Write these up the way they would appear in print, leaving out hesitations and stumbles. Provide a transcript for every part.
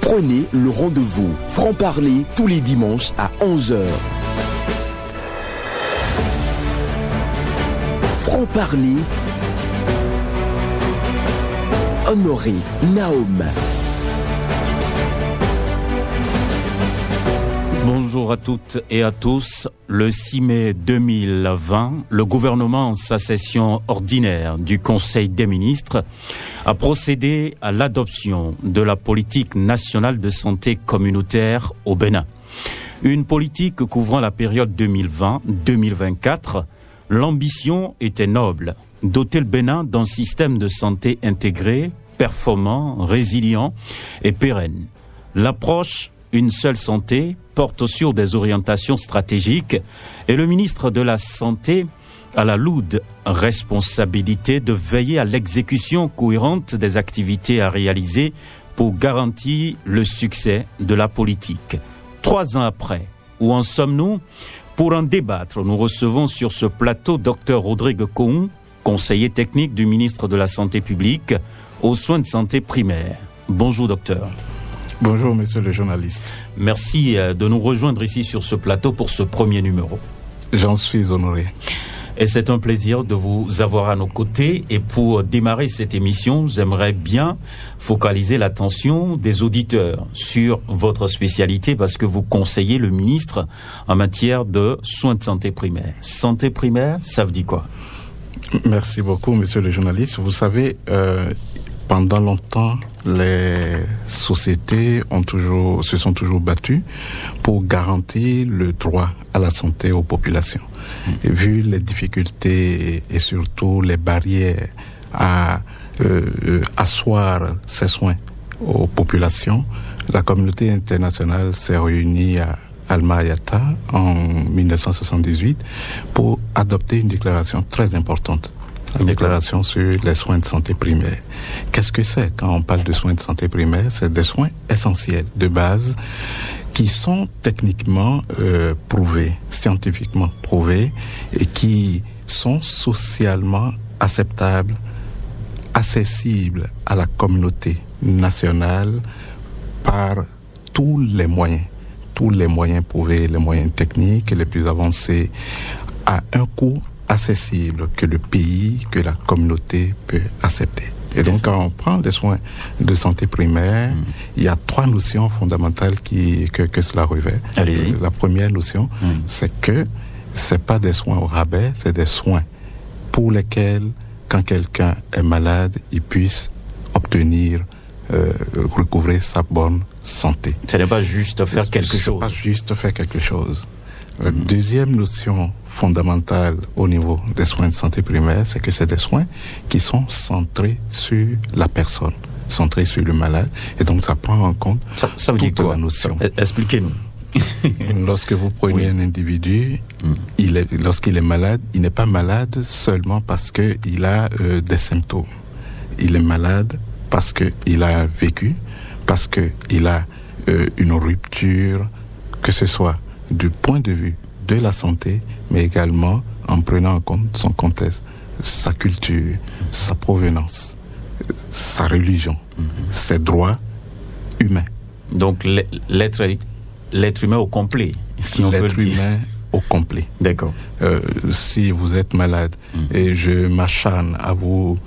Prenez le rendez-vous. Franc-parler tous les dimanches à 11h. Franc-parler. Honoré Naom. Bonjour à toutes et à tous. Le 6 mai 2020, le gouvernement, en sa session ordinaire du Conseil des ministres, a procédé à l'adoption de la politique nationale de santé communautaire au Bénin. Une politique couvrant la période 2020-2024. L'ambition était noble, doter le Bénin d'un système de santé intégré, performant, résilient et pérenne. L'approche une seule santé porte sur des orientations stratégiques et le ministre de la Santé a la lourde responsabilité de veiller à l'exécution cohérente des activités à réaliser pour garantir le succès de la politique. 3 ans après, où en sommes-nous? Pour en débattre, nous recevons sur ce plateau Dr Rodrigue Koun, conseiller technique du ministre de la Santé publique aux soins de santé primaires. Bonjour docteur. Bonjour monsieur le journaliste. Merci de nous rejoindre ici sur ce plateau pour ce premier numéro. J'en suis honoré. Et c'est un plaisir de vous avoir à nos côtés. Et pour démarrer cette émission, j'aimerais bien focaliser l'attention des auditeurs sur votre spécialité parce que vous conseillez le ministre en matière de soins de santé primaire. Santé primaire, ça veut dire quoi? Merci beaucoup monsieur le journaliste. Vous savez, pendant longtemps, les sociétés se sont toujours battues pour garantir le droit à la santé aux populations. Et vu les difficultés et surtout les barrières à asseoir ces soins aux populations, la communauté internationale s'est réunie à Alma-Ata en 1978 pour adopter une déclaration très importante. La déclaration sur les soins de santé primaire. Qu'est-ce que c'est quand on parle de soins de santé primaire? C'est des soins essentiels, de base, qui sont techniquement prouvés, scientifiquement prouvés, et qui sont socialement acceptables, accessibles à la communauté nationale par tous les moyens prouvés, les moyens techniques les plus avancés, à un coût accessible que le pays, que la communauté peut accepter. Et donc, quand on prend les soins de santé primaire, il y a 3 notions fondamentales que cela revêt. Allez-y. La première notion, c'est que c'est pas des soins au rabais, c'est des soins pour lesquels, quand quelqu'un est malade, il puisse obtenir, recouvrer sa bonne santé. Ce n'est pas juste faire quelque chose. C'est pas juste faire quelque chose. La deuxième notion fondamentale au niveau des soins de santé primaire, c'est que c'est des soins qui sont centrés sur la personne, centrés sur le malade, et donc ça prend en compte ça veut dire quoi? La notion. Expliquez-nous. Lorsque vous prenez un individu, lorsqu'il est malade, il n'est pas malade seulement parce qu'il a des symptômes. Il est malade parce qu'il a vécu, parce qu'il a une rupture, que ce soit du point de vue de la santé, mais également en prenant en compte son contexte, sa culture, sa provenance, sa religion, ses droits humains. Donc l'être humain au complet, si on peut le dire. L'être humain au complet. D'accord. Si vous êtes malade et je m'acharne à vous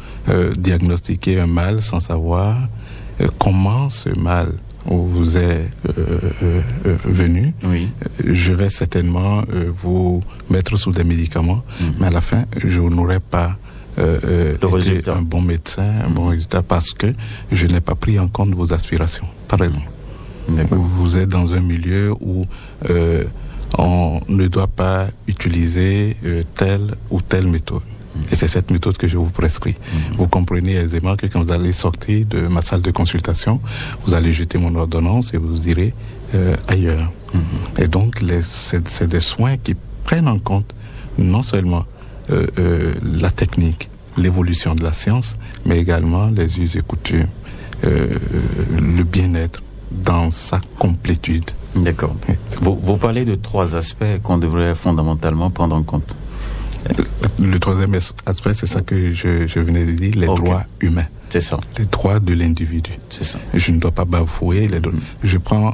diagnostiquer un mal sans savoir comment ce mal vous est venu, je vais certainement vous mettre sous des médicaments, mais à la fin, je n'aurai pas été un bon médecin, un bon résultat, parce que je n'ai pas pris en compte vos aspirations, par exemple. Vous êtes dans un milieu où on ne doit pas utiliser telle ou telle méthode. Et c'est cette méthode que je vous prescris. Vous comprenez aisément que quand vous allez sortir de ma salle de consultation, vous allez jeter mon ordonnance et vous irez ailleurs. Et donc, c'est des soins qui prennent en compte non seulement la technique, l'évolution de la science, mais également les us et coutumes, le bien-être dans sa complétude. D'accord. Vous parlez de 3 aspects qu'on devrait fondamentalement prendre en compte. Le troisième aspect, c'est ça que je venais de dire, les droits humains. C'est ça. Les droits de l'individu. C'est ça. Je ne dois pas bafouer les droits. Je prends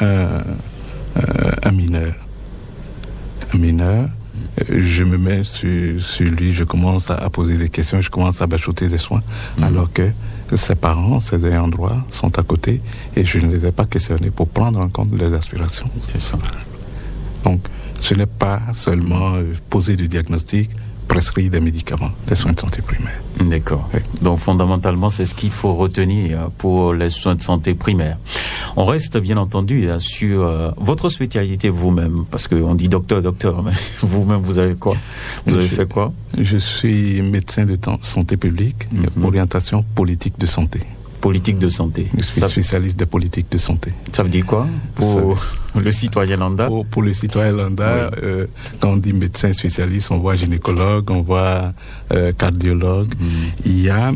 un mineur. Je me mets sur lui, je commence à poser des questions, je commence à bachoter des soins, alors que ses parents, ses ayants droit, sont à côté et je ne les ai pas questionnés pour prendre en compte leurs aspirations. C'est ça. Donc, ce n'est pas seulement poser du diagnostic, prescrire des médicaments, des soins de santé primaire. D'accord. Oui. Donc fondamentalement, c'est ce qu'il faut retenir pour les soins de santé primaire. On reste bien entendu sur votre spécialité vous-même, parce qu'on dit docteur, mais vous-même, vous avez quoi? Vous avez fait quoi? Je suis médecin de santé publique, orientation politique de santé. Politique de santé. Je suis spécialiste de politique de santé. Ça veut dire quoi pour le citoyen lambda? Pour le citoyen lambda, oui. Quand on dit médecin spécialiste, on voit gynécologue, on voit cardiologue. Il y a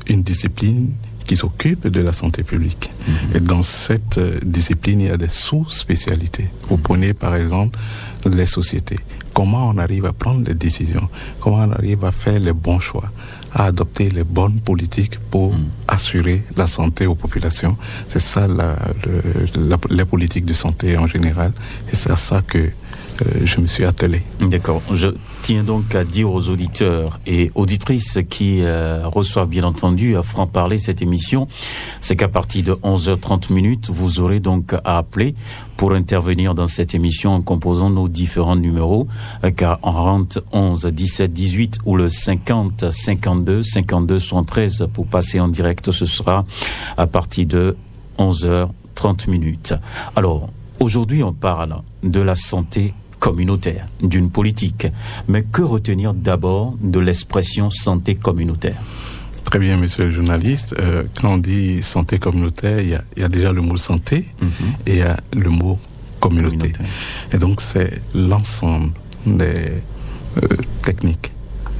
une discipline qui s'occupe de la santé publique. Et dans cette discipline, il y a des sous-spécialités. Vous prenez par exemple les sociétés. Comment on arrive à prendre les décisions? Comment on arrive à faire les bons choix? À adopter les bonnes politiques pour assurer la santé aux populations. C'est ça la politique de santé en général. Et c'est à ça que je me suis attelé. D'accord. Je tiens donc à dire aux auditeurs et auditrices qui reçoivent bien entendu à franc-parler cette émission, c'est qu'à partir de 11h30, vous aurez donc à appeler pour intervenir dans cette émission en composant nos différents numéros, 40 11 17 18 ou le 50 52 52 73 pour passer en direct. Ce sera à partir de 11h30. Alors, aujourd'hui, on parle de la santé communautaire, d'une politique. Mais que retenir d'abord de l'expression santé communautaire? Très bien, monsieur le journaliste. Quand on dit santé communautaire, il y a déjà le mot santé et il y a le mot communauté. Et donc, c'est l'ensemble des techniques,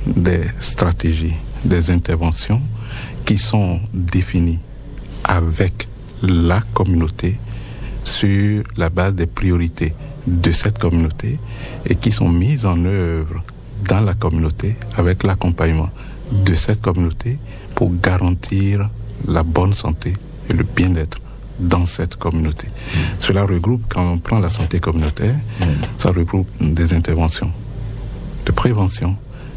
des stratégies, des interventions qui sont définies avec la communauté sur la base des priorités de cette communauté et qui sont mises en œuvre dans la communauté avec l'accompagnement de cette communauté pour garantir la bonne santé et le bien-être dans cette communauté. Cela regroupe, quand on prend la santé communautaire, ça regroupe des interventions de prévention,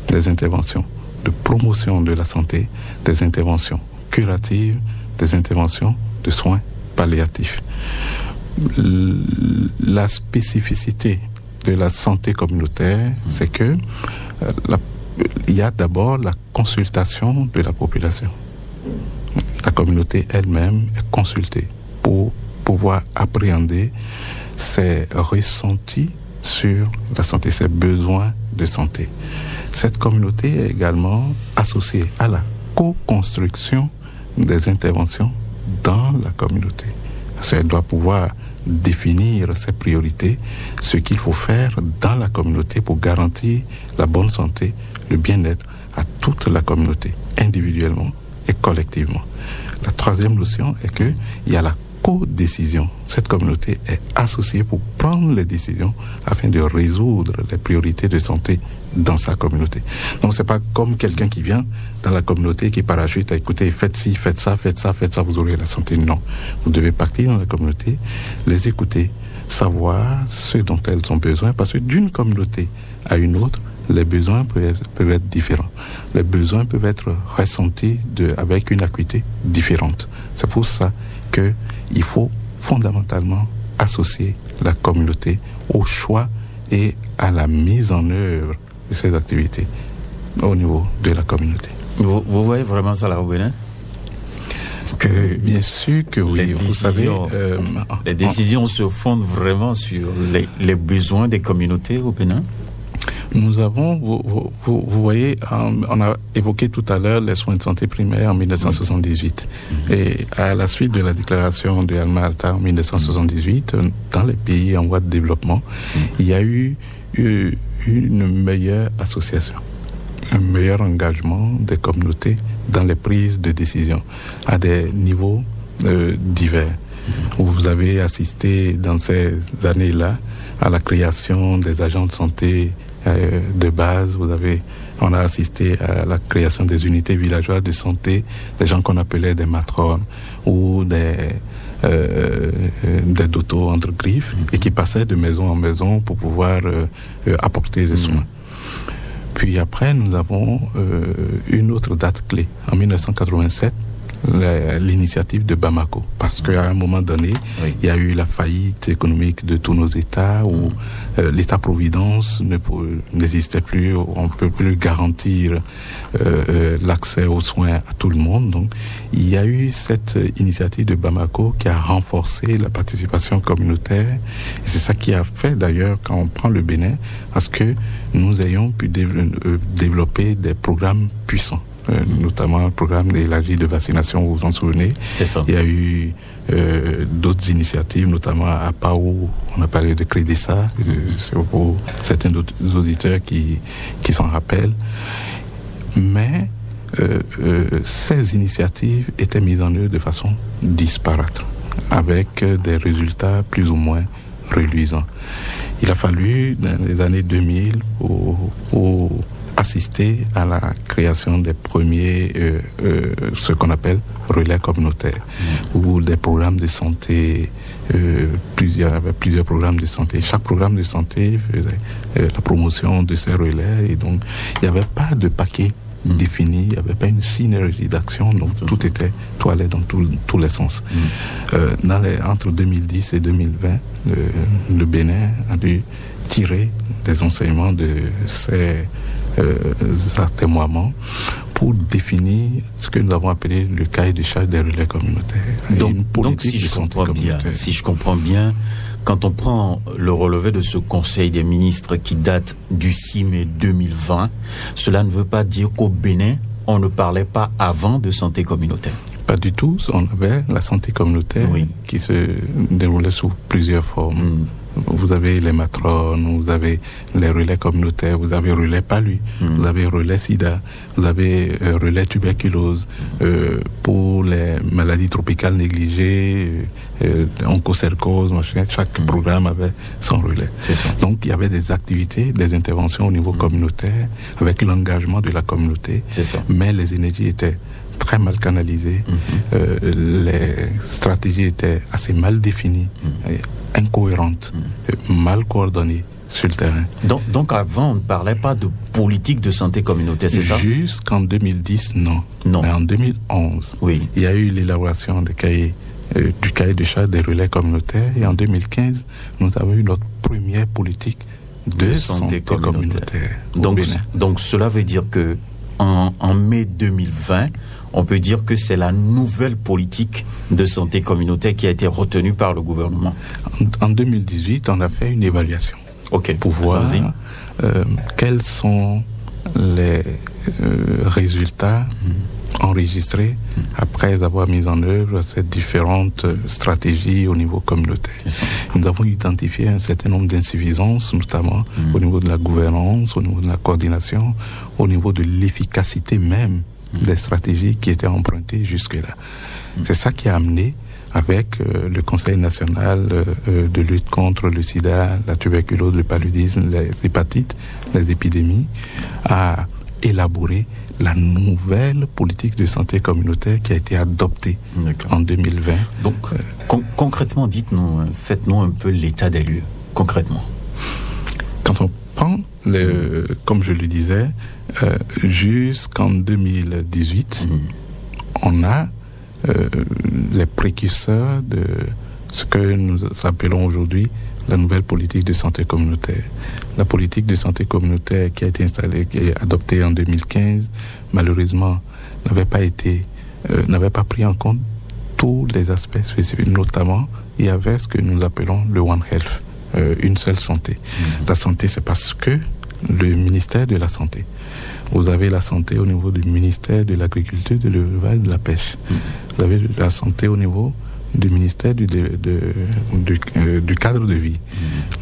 des interventions de promotion de la santé, des interventions curatives, des interventions de soins palliatifs. La spécificité de la santé communautaire, c'est que il y a d'abord la consultation de la population. La communauté elle-même est consultée pour pouvoir appréhender ses ressentis sur la santé, ses besoins de santé. Cette communauté est également associée à la co-construction des interventions dans la communauté. Parce qu'elle doit pouvoir définir ses priorités, ce qu'il faut faire dans la communauté pour garantir la bonne santé, le bien-être à toute la communauté, individuellement et collectivement. La troisième notion est qu'il y a la co-décision. Cette communauté est associée pour prendre les décisions afin de résoudre les priorités de santé dans sa communauté. Donc c'est pas comme quelqu'un qui vient dans la communauté qui parachute à écouter, faites ci, faites ça, vous aurez la santé. Non. Vous devez partir dans la communauté, les écouter, savoir ce dont elles ont besoin, parce que d'une communauté à une autre, les besoins peuvent être différents. Les besoins peuvent être ressentis avec une acuité différente. C'est pour ça qu'il faut fondamentalement associer la communauté au choix et à la mise en œuvre de ces activités au niveau de la communauté. Vous voyez vraiment ça, là, au Bénin? Bien sûr que oui. Vous savez, les décisions se fondent vraiment sur les besoins des communautés au Bénin? Nous avons, vous voyez, on a évoqué tout à l'heure les soins de santé primaire en 1978. Et à la suite de la déclaration de Alma-Ata en 1978, dans les pays en voie de développement, il y a eu une meilleure association, un meilleur engagement des communautés dans les prises de décision à des niveaux divers. Vous avez assisté dans ces années-là à la création des agents de santé de base, vous avez On a assisté à la création des unités villageoises de santé, des gens qu'on appelait des matrones ou des dotos entre griffes et qui passaient de maison en maison pour pouvoir apporter des soins. Puis après, nous avons une autre date clé. En 1987, l'initiative de Bamako. Parce qu'à un moment donné, il y a eu la faillite économique de tous nos États où l'État-providence n'existait plus, on ne peut plus garantir l'accès aux soins à tout le monde. Donc, il y a eu cette initiative de Bamako qui a renforcé la participation communautaire. Et c'est ça qui a fait d'ailleurs, quand on prend le Bénin, à ce que nous ayons pu développer des programmes puissants. Notamment un programme élargi de vaccination, vous vous en souvenez. C'est ça. Il y a eu d'autres initiatives, notamment à Pau, on a parlé de Crédessa, c'est pour certains auditeurs qui s'en rappellent. Mais ces initiatives étaient mises en œuvre de façon disparate, avec des résultats plus ou moins reluisants. Il a fallu, dans les années 2000, pour assister à la création des premiers, ce qu'on appelle relais communautaires, ou des programmes de santé, plusieurs programmes de santé. Chaque programme de santé faisait la promotion de ces relais, et donc il n'y avait pas de paquet défini, il n'y avait pas une synergie d'action, donc tout allait dans tous les sens. Entre 2010 et 2020, le Bénin a dû tirer des enseignements de ces atermoiements pour définir ce que nous avons appelé le cahier de charge des relais communautaires. Donc si je comprends bien, quand on prend le relevé de ce Conseil des ministres qui date du 6 mai 2020, cela ne veut pas dire qu'au Bénin, on ne parlait pas avant de santé communautaire. Pas du tout. On avait la santé communautaire qui se déroulait sous plusieurs formes. Vous avez les matrones, vous avez les relais communautaires, vous avez relais palu, vous avez relais sida, vous avez relais tuberculose, pour les maladies tropicales négligées, onchocercose, chaque programme avait son relais. Donc il y avait des activités, des interventions au niveau communautaire, avec l'engagement de la communauté, mais les énergies étaient très mal canalisées, les stratégies étaient assez mal définies, incohérentes, mal coordonnées sur le terrain. Donc avant, on ne parlait pas de politique de santé communautaire, c'est ça? Jusqu'en 2010, non. Mais en 2011, il y a eu l'élaboration du cahier de charge des relais communautaires, et en 2015, nous avons eu notre première politique de santé communautaire. Donc cela veut dire que en mai 2020, on peut dire que c'est la nouvelle politique de santé communautaire qui a été retenue par le gouvernement. En 2018, on a fait une évaluation pour voir quels sont les résultats enregistrés après avoir mis en œuvre ces différentes stratégies au niveau communautaire. Nous avons identifié un certain nombre d'insuffisances, notamment au niveau de la gouvernance, au niveau de la coordination, au niveau de l'efficacité même des stratégies qui étaient empruntées jusque-là. C'est ça qui a amené, avec le Conseil national de lutte contre le sida, la tuberculose, le paludisme, les hépatites, les épidémies, à élaborer la nouvelle politique de santé communautaire qui a été adoptée en 2020. Donc, concrètement, dites-nous, faites-nous un peu l'état des lieux, concrètement. Quand on prend, comme je le disais, jusqu'en 2018, on a les précurseurs de ce que nous appelons aujourd'hui la nouvelle politique de santé communautaire. La politique de santé communautaire qui a été installée, qui est adoptée en 2015, malheureusement, n'avait pas pris en compte tous les aspects spécifiques. Notamment, il y avait ce que nous appelons le One Health, une seule santé. La santé, c'est parce que le ministère de la Santé. Vous avez la santé au niveau du ministère de l'Agriculture, de l'Élevage, de la Pêche. Vous avez la santé au niveau du ministère du cadre de vie,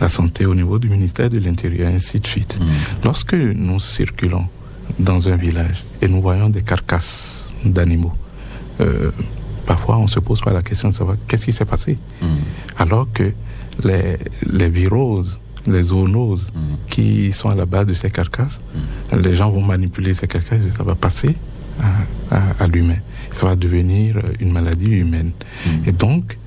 la santé au niveau du ministère de l'Intérieur, ainsi de suite. Lorsque nous circulons dans un village et nous voyons des carcasses d'animaux, parfois on se pose pas la question de savoir qu'est-ce qui s'est passé, alors que les viroses, les zoonoses qui sont à la base de ces carcasses. Les gens vont manipuler ces carcasses et ça va passer à l'humain. Ça va devenir une maladie humaine. Et donc,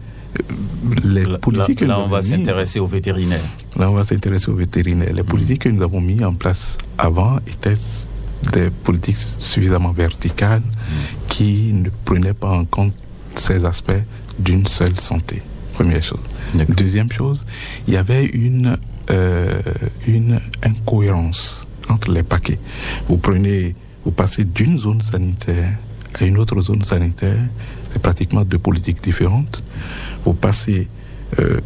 les politiques là, on va s'intéresser aux vétérinaires. Là, on va s'intéresser aux vétérinaires. Les politiques que nous avons mises en place avant étaient des politiques suffisamment verticales qui ne prenaient pas en compte ces aspects d'une seule santé. Première chose. D'accord. Deuxième chose, il y avait une incohérence entre les paquets. Vous passez d'une zone sanitaire à une autre zone sanitaire, c'est pratiquement deux politiques différentes. Vous passez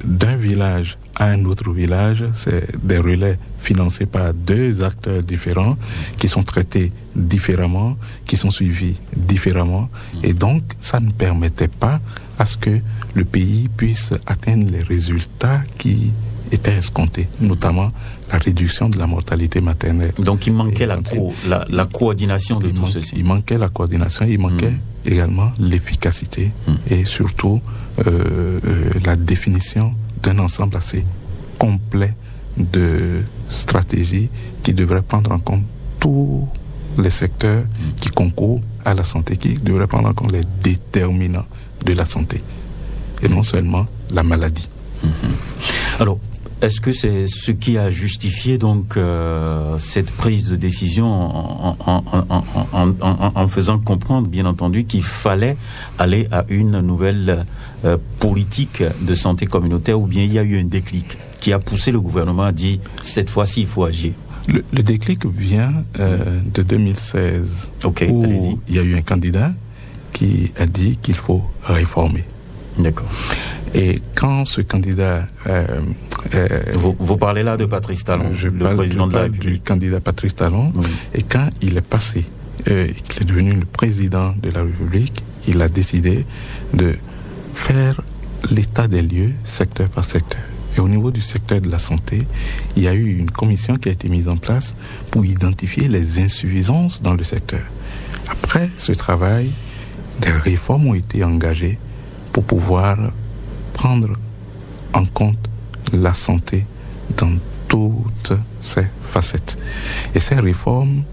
d'un village à un autre village, c'est des relais financés par deux acteurs différents qui sont traités différemment, qui sont suivis différemment, et donc ça ne permettait pas à ce que le pays puisse atteindre les résultats qui étaient escomptés, notamment la réduction de la mortalité maternelle. Donc il manquait la coordination de tout ceci. Il manquait la coordination, il manquait également l'efficacité et surtout la définition d'un ensemble assez complet de stratégies qui devraient prendre en compte tous les secteurs qui concourent à la santé, qui devraient prendre en compte les déterminants de la santé et non seulement la maladie. Alors, est-ce que c'est ce qui a justifié donc cette prise de décision en faisant comprendre, bien entendu, qu'il fallait aller à une nouvelle politique de santé communautaire, ou bien il y a eu un déclic qui a poussé le gouvernement à dire cette fois-ci il faut agir? Le déclic vient de 2016, où allez-y. Il y a eu un candidat qui a dit qu'il faut réformer. D'accord. Et quand ce candidat... vous parlez là de Patrice Talon, le président de la République. Du candidat Patrice Talon. Oui. Et quand il est passé, qu'il est devenu le président de la République, il a décidé de faire l'état des lieux, secteur par secteur. Et au niveau du secteur de la santé, il y a eu une commission qui a été mise en place pour identifier les insuffisances dans le secteur. Après ce travail, des réformes ont été engagées pour pouvoir prendre en compte la santé dans toutes ses facettes. Et ces réformes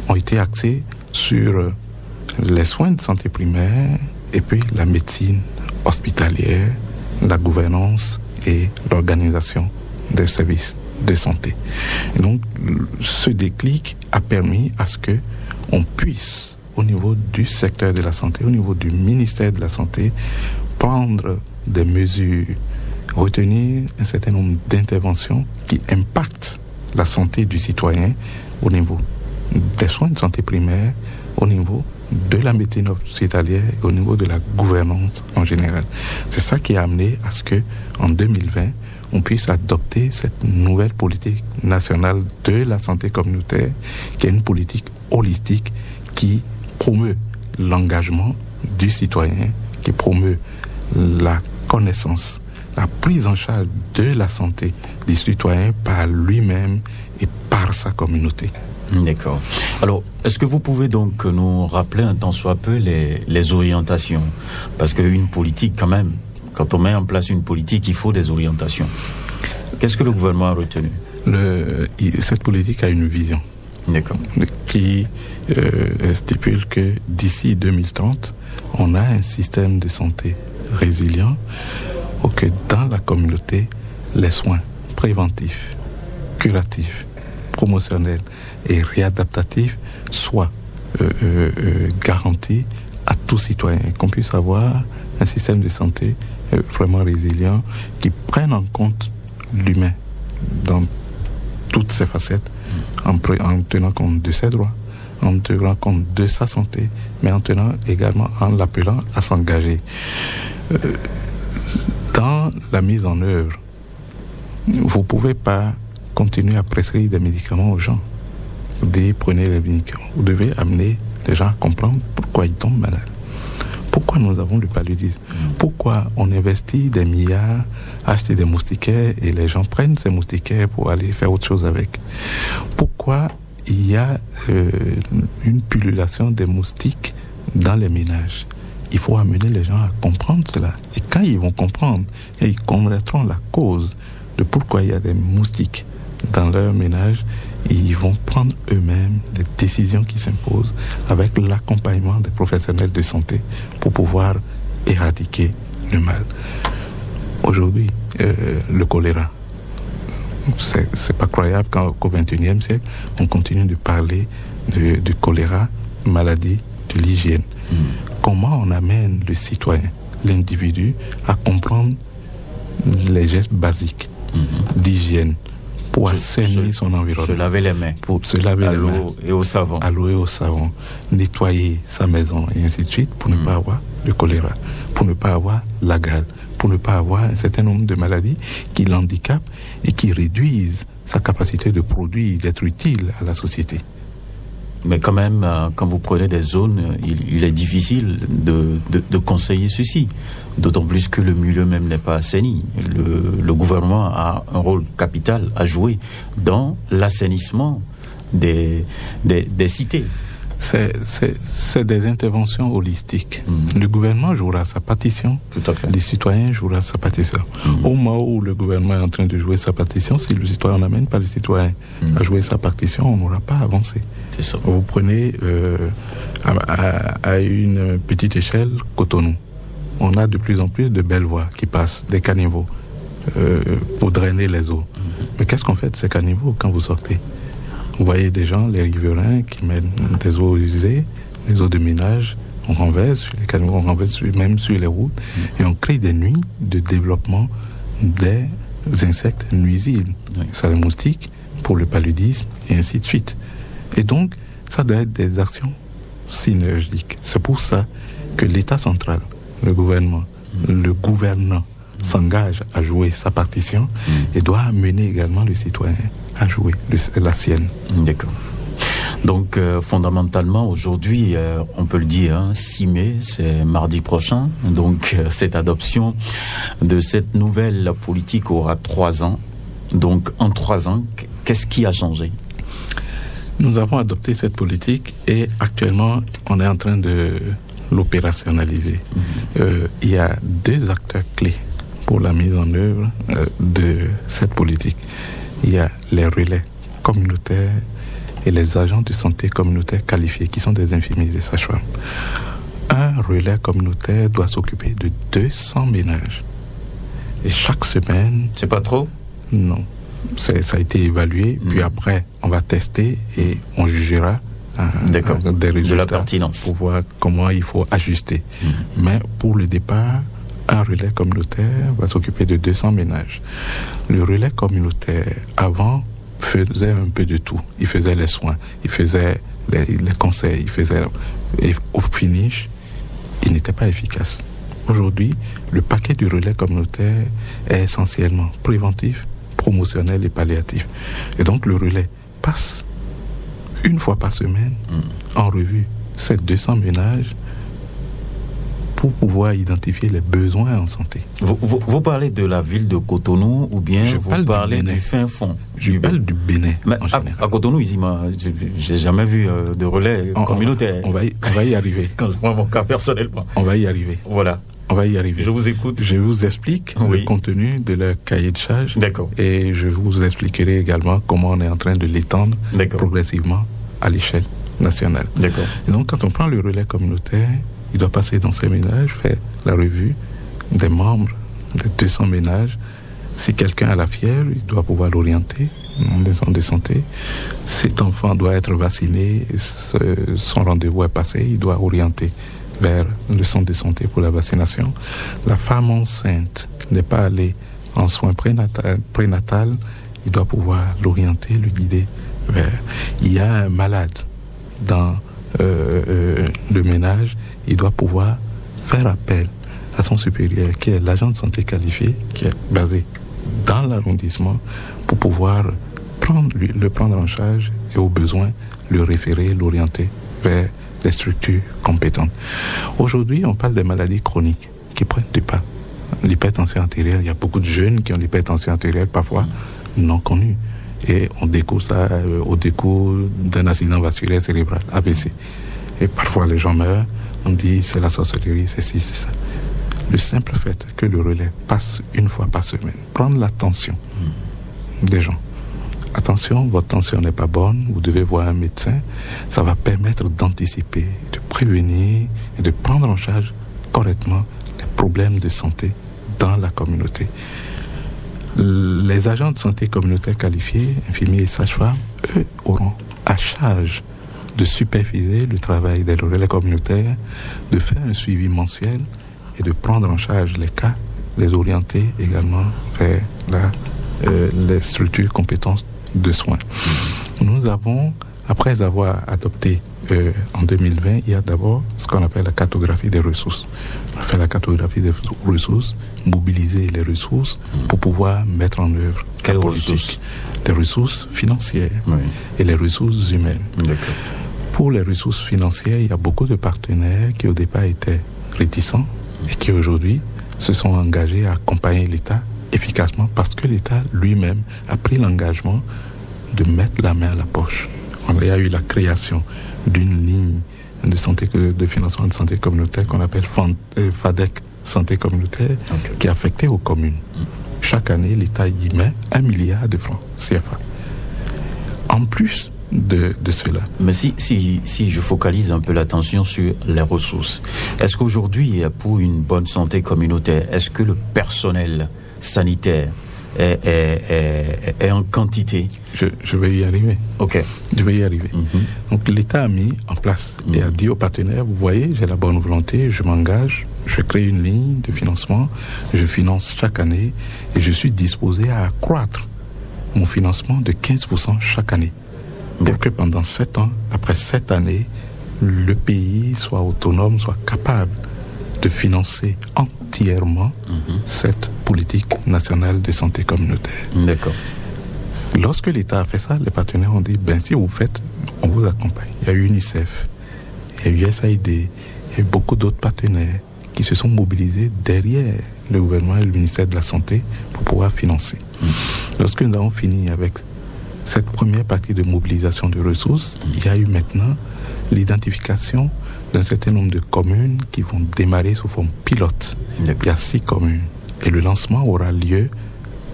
ont été axées sur les soins de santé primaire et puis la médecine hospitalière, la gouvernance et l'organisation des services de santé. Et donc, ce déclic a permis à ce que on puisse, au niveau du secteur de la santé, au niveau du ministère de la Santé, prendre des mesures, retenir un certain nombre d'interventions qui impactent la santé du citoyen au niveau des soins de santé primaire, au niveau de la médecine hospitalière et au niveau de la gouvernance en général. C'est ça qui a amené à ce que, en 2020, on puisse adopter cette nouvelle politique nationale de la santé communautaire, qui est une politique holistique qui promeut l'engagement du citoyen, qui promeut la connaissance, la prise en charge de la santé du citoyen par lui-même et par sa communauté. D'accord. Alors, est-ce que vous pouvez donc nous rappeler un tant soit peu les orientations? Parce qu'une politique, quand même, quand on met en place une politique, il faut des orientations. Qu'est-ce que le gouvernement a retenu? Cette politique a une vision. D'accord. Qui stipule que d'ici 2030, on a un système de santé résilient, ou que dans la communauté, les soins préventifs, curatifs, promotionnels et réadaptatifs soient garantis à tout citoyen, qu'on puisse avoir un système de santé vraiment résilient qui prenne en compte l'humain dans toutes ses facettes, en tenant compte de ses droits, en tenant compte de sa santé, mais en tenant également, en l'appelant à s'engager. Dans la mise en œuvre, vous ne pouvez pas continuer à prescrire des médicaments aux gens. Vous devez prendre les médicaments. Vous devez amener les gens à comprendre pourquoi ils tombent malades. Pourquoi nous avons le paludisme? Pourquoi on investit des milliards à acheter des moustiquaires et les gens prennent ces moustiquaires pour aller faire autre chose avec? Pourquoi il y a une pullulation des moustiques dans les ménages? Il faut amener les gens à comprendre cela. Et quand ils vont comprendre, ils connaîtront la cause de pourquoi il y a des moustiques dans leur ménage, ils vont prendre eux-mêmes les décisions qui s'imposent avec l'accompagnement des professionnels de santé pour pouvoir éradiquer le mal. Aujourd'hui, le choléra, c'est pas croyable qu'au XXIe siècle, on continue de parler du choléra, maladie de l'hygiène. Comment on amène le citoyen, l'individu, à comprendre les gestes basiques d'hygiène pour assainir son environnement. Se laver les mains. Pour se laver les mains. Et au savon. À l'eau et au savon. Nettoyer sa maison et ainsi de suite pour ne pas avoir le choléra, pour ne pas avoir la gale, pour ne pas avoir un certain nombre de maladies qui l'handicapent et qui réduisent sa capacité de produire, d'être utile à la société. Mais quand même, quand vous prenez des zones, il est difficile de conseiller ceci. D'autant plus que le milieu même n'est pas assaini. Le gouvernement a un rôle capital à jouer dans l'assainissement des cités. C'est des interventions holistiques. Le gouvernement jouera sa partition. Tout à fait. Les citoyens joueront sa partition. Au moment où le gouvernement est en train de jouer sa partition, si le citoyen n'amène pas le citoyen à jouer sa partition, on n'aura pas avancé. C'est ça. Vous prenez à une petite échelle Cotonou. On a de plus en plus de belles voies qui passent, des caniveaux, pour drainer les eaux. Mais qu'est-ce qu'on fait de ces caniveaux quand vous sortez ? Vous voyez des gens, les riverains, qui mettent des eaux usées, des eaux de ménage, on renverse sur les caniveaux, on renverse même sur les routes, et on crée des nuits de développement des insectes nuisibles. Oui. Ça, les moustiques, pour le paludisme, et ainsi de suite. Et donc, ça doit être des actions synergiques. C'est pour ça que l'État central, le gouvernement, le gouvernant s'engage à jouer sa partition et doit amener également le citoyen à jouer la sienne. D'accord. Donc, fondamentalement, aujourd'hui, on peut le dire, 6 mai, c'est mardi prochain. Donc, cette adoption de cette nouvelle politique aura 3 ans. Donc, en 3 ans, qu'est-ce qui a changé ? Nous avons adopté cette politique et actuellement, on est en train de l'opérationnaliser. Il y a 2 acteurs clés pour la mise en œuvre de cette politique. Il y a les relais communautaires et les agents de santé communautaires qualifiés, qui sont des infirmiers et des sages-femmes. Un relais communautaire doit s'occuper de 200 ménages. Et chaque semaine... C'est pas trop ? Non. Ça a été évalué, puis après, on va tester et on jugera des résultats de la pertinence pour voir comment il faut ajuster. Mais pour le départ, un relais communautaire va s'occuper de 200 ménages. Le relais communautaire, avant, faisait un peu de tout. Il faisait les soins, il faisait les conseils, et au finish, il n'était pas efficace. Aujourd'hui, le paquet du relais communautaire est essentiellement préventif, promotionnel et palliatif. Et donc, le relais passe une fois par semaine en revue ces 200 ménages pour pouvoir identifier les besoins en santé. Vous parlez de la ville de Cotonou ou bien vous parlez du fin fond? Je parle du Bénin en général. À Cotonou, ici, j'ai jamais vu de relais communautaire. On va y arriver. Quand je prends mon cas personnellement. On va y arriver. Voilà. On va y arriver. Je vous écoute. Je vous explique le contenu de leur cahier de charge. D'accord. Et je vous expliquerai également comment on est en train de l'étendre progressivement à l'échelle nationale. D'accord. Et donc, quand on prend le relais communautaire, il doit passer dans ces ménages, faire la revue des membres des 200 ménages. Si quelqu'un a la fièvre, il doit pouvoir l'orienter dans des centres de santé. Cet enfant doit être vacciné, son rendez-vous est passé, il doit orienter vers le centre de santé pour la vaccination. La femme enceinte n'est pas allée en soins prénatal, il doit pouvoir l'orienter, le guider vers. Il y a un malade dans le ménage, il doit pouvoir faire appel à son supérieur, qui est l'agent de santé qualifié, qui est basé dans l'arrondissement, pour pouvoir le prendre en charge et au besoin le référer, l'orienter vers les structures compétentes. Aujourd'hui, on parle des maladies chroniques qui prennent du pas. L'hypertension artérielle, il y a beaucoup de jeunes qui ont l'hypertension artérielle, parfois non connue. Et on découvre ça au décours d'un accident vasculaire cérébral, AVC. Et parfois les gens meurent, on dit c'est la sorcellerie, c'est ci, c'est ça. Le simple fait que le relais passe une fois par semaine, prendre l'attention des gens. Attention, votre tension n'est pas bonne, vous devez voir un médecin. Ça va permettre d'anticiper, de prévenir et de prendre en charge correctement les problèmes de santé dans la communauté. Les agents de santé communautaire qualifiés, infirmiers et sages-femmes, eux auront à charge de superviser le travail des relais communautaires, de faire un suivi mensuel et de prendre en charge les cas, les orienter également vers les structures compétences de soins. Nous avons, après avoir adopté en 2020, il y a d'abord ce qu'on appelle la cartographie des ressources. On a fait la cartographie des ressources, mobiliser les ressources pour pouvoir mettre en œuvre quelles ressources? Les ressources financières et les ressources humaines. D'accord. Pour les ressources financières, il y a beaucoup de partenaires qui au départ étaient réticents et qui aujourd'hui se sont engagés à accompagner l'État efficacement parce que l'État lui-même a pris l'engagement de mettre la main à la poche. Il y a eu la création d'une ligne de financement de santé communautaire qu'on appelle FADEC Santé communautaire, qui est affectée aux communes. Chaque année, l'État y met 1 milliard de francs CFA. En plus de cela. Mais si je focalise un peu l'attention sur les ressources, est-ce qu'aujourd'hui, pour une bonne santé communautaire, est-ce que le personnel sanitaire est en quantité? Je vais y arriver. Ok. Je vais y arriver. Donc l'État a mis en place et a dit aux partenaires, vous voyez, j'ai la bonne volonté, je m'engage, je crée une ligne de financement, je finance chaque année et je suis disposé à accroître mon financement de 15% chaque année. Pour que pendant 7 ans, après 7 années, le pays soit autonome, soit capable de financer entièrement cette politique nationale de santé communautaire. D'accord. Lorsque l'État a fait ça, les partenaires ont dit, si vous faites, on vous accompagne. Il y a eu UNICEF, il y a eu USAID, il y a eu beaucoup d'autres partenaires qui se sont mobilisés derrière le gouvernement et le ministère de la Santé pour pouvoir financer. Lorsque nous avons fini avec cette première partie de mobilisation de ressources, il y a eu maintenant l'identification d'un certain nombre de communes qui vont démarrer sous forme pilote. Il y a 6 communes. Et le lancement aura lieu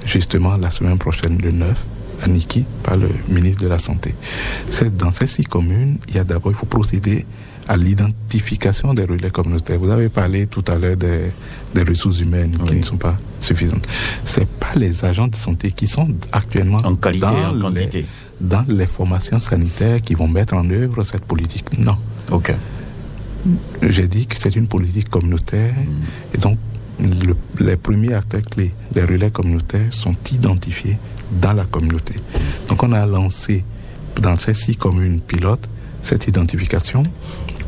justement la semaine prochaine, le 9, à Niki, par le ministre de la Santé. Dans ces 6 communes, il faut procéder à l'identification des relais communautaires. Vous avez parlé tout à l'heure des ressources humaines qui ne sont pas suffisantes. Ce n'est pas les agents de santé qui sont actuellement en qualité et en quantité dans les formations sanitaires qui vont mettre en œuvre cette politique. Non. Ok. J'ai dit que c'est une politique communautaire et donc les premiers acteurs clés, les relais communautaires, sont identifiés dans la communauté. Donc on a lancé dans ces 6 communes pilotes cette identification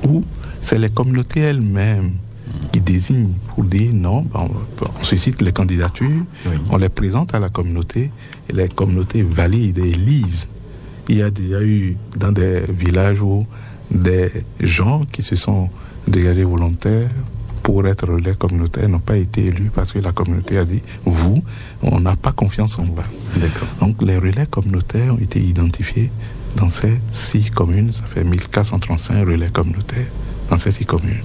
où c'est les communautés elles-mêmes qui désignent pour dire non, on suscite les candidatures, on les présente à la communauté et les communautés valident et lisent. Il y a déjà eu dans des villages où des gens qui se sont dégagés volontaires pour être relais communautaires n'ont pas été élus parce que la communauté a dit on n'a pas confiance en vous. D'accord. Donc les relais communautaires ont été identifiés dans ces 6 communes. Ça fait 1435 relais communautaires dans ces 6 communes.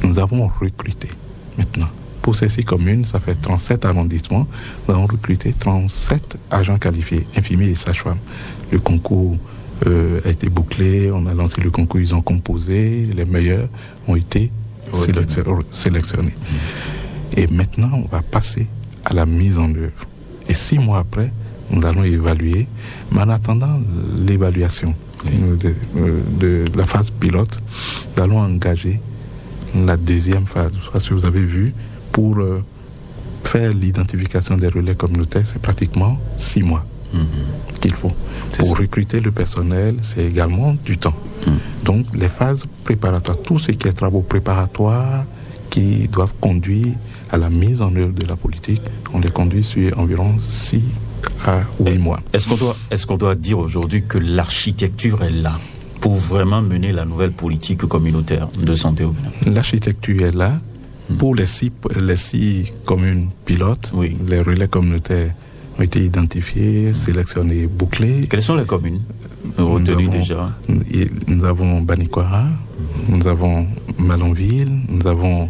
Nous avons recruté maintenant. Pour ces 6 communes, ça fait 37 arrondissements. Nous avons recruté 37 agents qualifiés, infirmiers et sages-femmes. Le concours a été bouclé, on a lancé le concours, ils ont composé, les meilleurs ont été sélectionnés. Et maintenant, on va passer à la mise en œuvre. Et 6 mois après, nous allons évaluer. Mais en attendant l'évaluation de la phase pilote, nous allons engager la deuxième phase. Parce que vous avez vu, pour faire l'identification des relais communautaires, c'est pratiquement 6 mois qu'il faut. Pour recruter le personnel, c'est également du temps. Donc les phases préparatoires, tout ce qui est travaux préparatoires qui doivent conduire à la mise en œuvre de la politique, on les conduit sur environ 6 à 8 mois. Est-ce qu'on doit dire aujourd'hui que l'architecture est là pour vraiment mener la nouvelle politique communautaire de santé au Bénin? L'architecture est là. Pour les 6 communes pilotes, les relais communautaires ont été identifiés, sélectionnés, bouclés. Quelles sont les communes retenues déjà? Nous avons Banikwara, nous avons Malanville, nous avons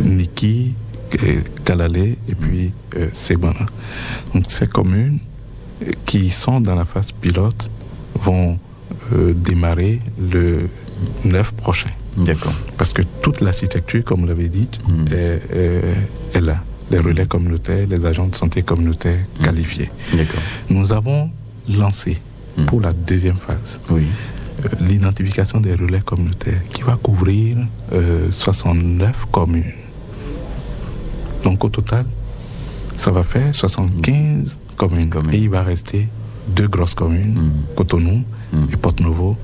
Niki, Kalalé et puis Sebana. Donc ces communes qui sont dans la phase pilote vont démarrer le 9 prochain. D'accord. Parce que toute l'architecture, comme vous l'avez dit, est là. Les relais communautaires, les agents de santé communautaires qualifiés. D'accord. Nous avons lancé pour la deuxième phase l'identification des relais communautaires qui va couvrir 69 communes. Donc au total, ça va faire 75 communes. Et il va rester 2 grosses communes, Cotonou et Porto-Novo,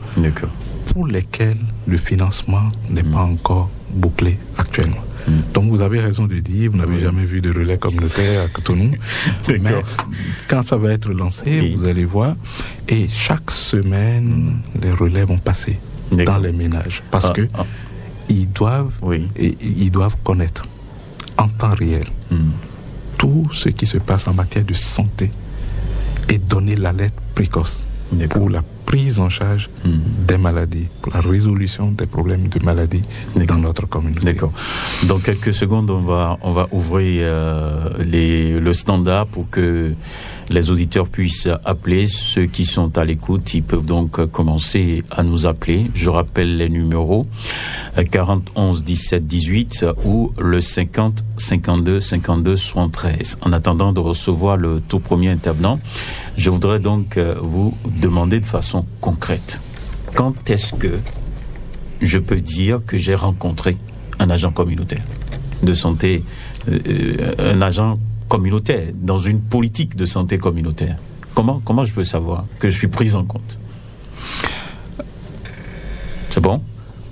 pour lesquelles le financement n'est pas encore bouclé actuellement. Donc vous avez raison de dire, vous n'avez jamais vu de relais communautaire à Cotonou, mais quand ça va être lancé, vous allez voir, et chaque semaine, les relais vont passer dans les ménages, parce que ils doivent connaître en temps réel tout ce qui se passe en matière de santé et donner l'alerte précoce pour la prise en charge des maladies, pour la résolution des problèmes de maladies dans notre communauté. D'accord. Dans quelques secondes, on va ouvrir le standard pour que les auditeurs puissent appeler. Ceux qui sont à l'écoute, ils peuvent donc commencer à nous appeler. Je rappelle les numéros 40 11 17 18 ou le 50 52 52 73. En attendant de recevoir le tout premier intervenant, je voudrais donc vous demander de façon concrète, quand est-ce que je peux dire que j'ai rencontré un agent communautaire de santé, un agent communautaire dans une politique de santé communautaire? Comment je peux savoir que je suis pris en compte? C'est bon?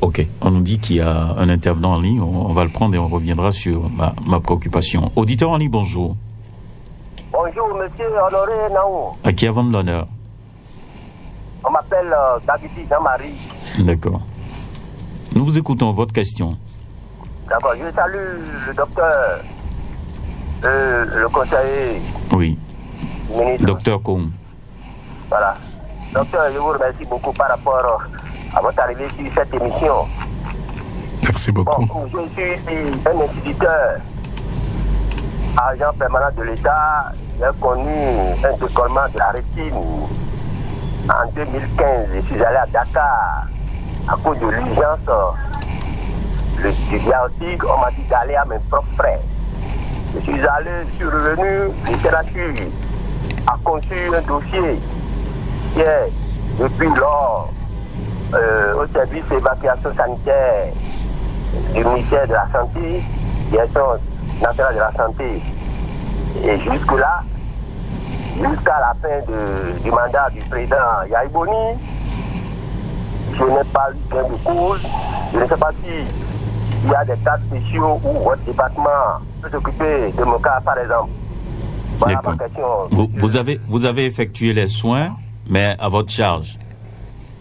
Ok, on nous dit qu'il y a un intervenant en ligne, on va le prendre et on reviendra sur ma préoccupation. Auditeur en ligne, bonjour. Bonjour, monsieur Honoré Naou. À qui avons l'honneur? On m'appelle David Jean-Marie. D'accord. Nous vous écoutons, votre question. D'accord, je salue le docteur, le conseiller. Oui. Ministre. Docteur Koum. Voilà. Docteur, je vous remercie beaucoup par rapport à votre arrivée sur cette émission. Merci beaucoup. Bon, je suis un instituteur, agent permanent de l'État. J'ai connu un décollement de la rétine en 2015. Je suis allé à Dakar à cause de l'urgence du diagnostic. On m'a dit d'aller à mes propres frais. Je suis revenu, littérature a conçu un dossier qui est depuis lors au service d'évacuation sanitaire du ministère de la Santé, Direction nationale de la Santé. Et jusque-là, jusqu'à la fin du mandat du président Yahi Boni, je n'ai pas eu gain de cause. Je ne sais pas s'il y a des cas spéciaux où votre département peut s'occuper de mon cas, par exemple. Voilà ma question. Vous avez effectué les soins, mais à votre charge.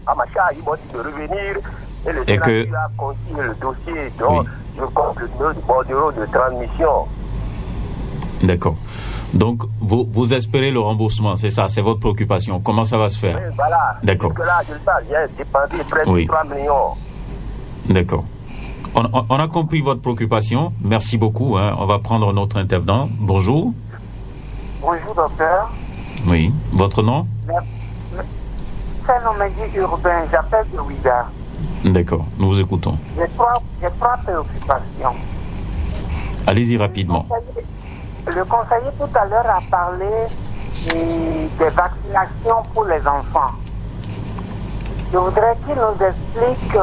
À ma charge, ils m'ont dit de revenir et le Sénat a conçu le dossier dont je compte le bordereau de transmission. D'accord. Donc, vous espérez le remboursement, c'est ça, c'est votre préoccupation. Comment ça va se faire? Oui, voilà. D'accord. Parce que là, je le sais, j'ai dépensé près de 3 millions. D'accord. On a compris votre préoccupation. Merci beaucoup. On va prendre notre intervenant. Bonjour. Bonjour, docteur. Oui. Votre nom? C'est un homédie urbain. J'appelle de Ouida. D'accord. Nous vous écoutons. J'ai trois préoccupations. Allez-y rapidement. Le conseiller tout à l'heure a parlé des vaccinations pour les enfants. Je voudrais qu'il nous explique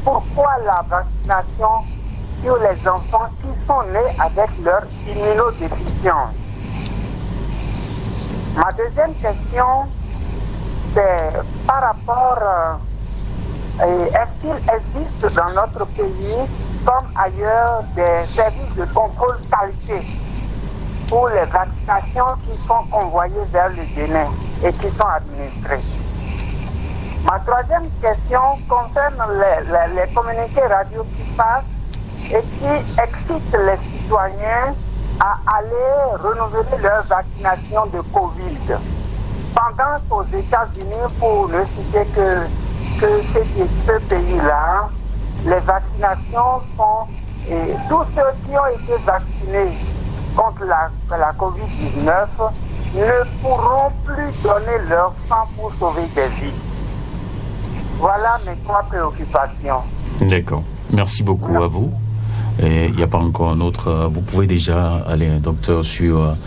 pourquoi la vaccination sur les enfants qui sont nés avec leur immunodéficience. Ma deuxième question, c'est par rapport, est-ce qu'il existe dans notre pays, comme ailleurs, des services de contrôle qualité pour les vaccinations qui sont convoyées vers le Bénin et qui sont administrées? Ma troisième question concerne les communiqués radio qui passent et qui excitent les citoyens à aller renouveler leur vaccination de Covid. Pendant qu'aux États-Unis, pour ne citer que ce pays-là, les vaccinations sont... Et tous ceux qui ont été vaccinés contre la COVID-19 ne pourront plus donner leur sang pour sauver des vies. Voilà mes 3 préoccupations. D'accord. Merci beaucoup à vous. Et il n'y a pas encore un autre. Vous pouvez déjà aller, docteur, sur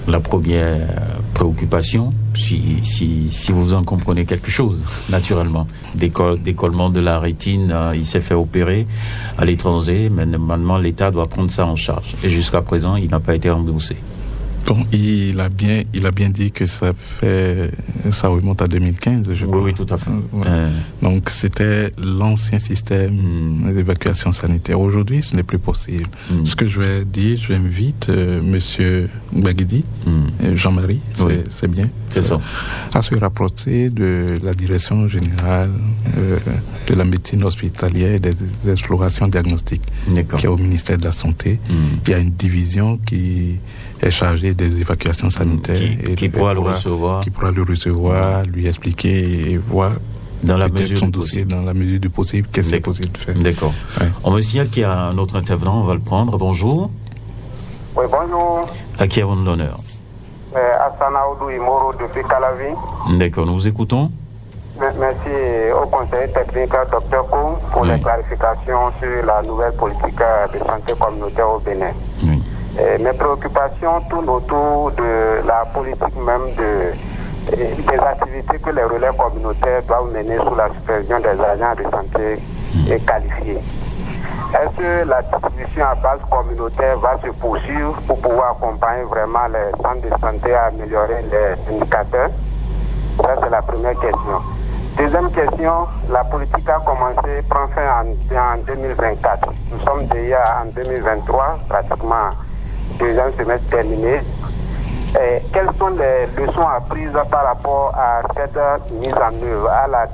la première préoccupation, si vous en comprenez quelque chose, naturellement. Décollement de la rétine, il s'est fait opérer à l'étranger, mais normalement l'État doit prendre ça en charge. Et jusqu'à présent, il n'a pas été remboursé. Bon, il a bien dit que ça remonte à 2015, je crois. Oui, tout à fait. Voilà. Donc, c'était l'ancien système d'évacuation sanitaire. Aujourd'hui, ce n'est plus possible. Ce que je vais dire, je invite Monsieur Baguidi, Jean-Marie, c'est bien, c'est ça, à se rapprocher de la direction générale de la médecine hospitalière et des explorations diagnostiques qui est au ministère de la Santé. Il y a une division qui est chargée des évacuations sanitaires qui pourra le recevoir, lui expliquer et voir dans la mesure son dossier dans la mesure du possible, qu'est-ce qui est possible de faire. D'accord. Ouais. On me signale qu'il y a un autre intervenant, on va le prendre. Bonjour. Oui, bonjour. À qui avons-nous l'honneur? Hassan Aoudou Imoro depuis Calavi. D'accord, nous vous écoutons. Merci au conseiller technique Dr Koum pour les clarifications sur la nouvelle politique de santé communautaire au Bénin. Oui. Mes préoccupations tournent autour de la politique même des activités que les relais communautaires doivent mener sous la supervision des agents de santé qualifiés. Est-ce que la distribution à base communautaire va se poursuivre pour pouvoir accompagner vraiment les centres de santé à améliorer les indicateurs? Ça, c'est la première question. Deuxième question, la politique a commencé, prend fin en 2024. Nous sommes déjà en 2023, pratiquement deuxième semestre terminé. Quelles sont les leçons apprises par rapport à cette mise en œuvre, à la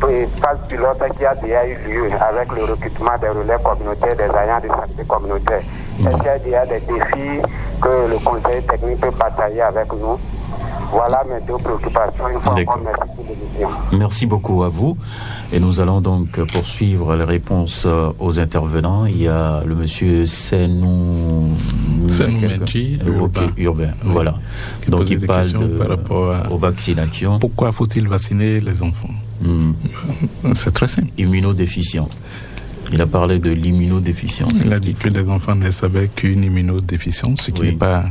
phase pilote qui a déjà eu lieu avec le recrutement des relais communautaires, des agents de santé communautaire? Est-ce qu'il y a déjà des défis que le conseil technique peut partager avec nous? Voilà mes 2 préoccupations. Une fois encore, merci pour l'émission. Merci beaucoup à vous. Et nous allons donc poursuivre les réponses aux intervenants. Il y a le monsieur Senou Menji, urbain. Voilà. Donc il parle par rapport aux vaccinations. Pourquoi faut-il vacciner les enfants? C'est très simple. Immunodéficient. Il a parlé de l'immunodéficience. Il a dit que les enfants naissent avec une immunodéficience, ce qui n'est pas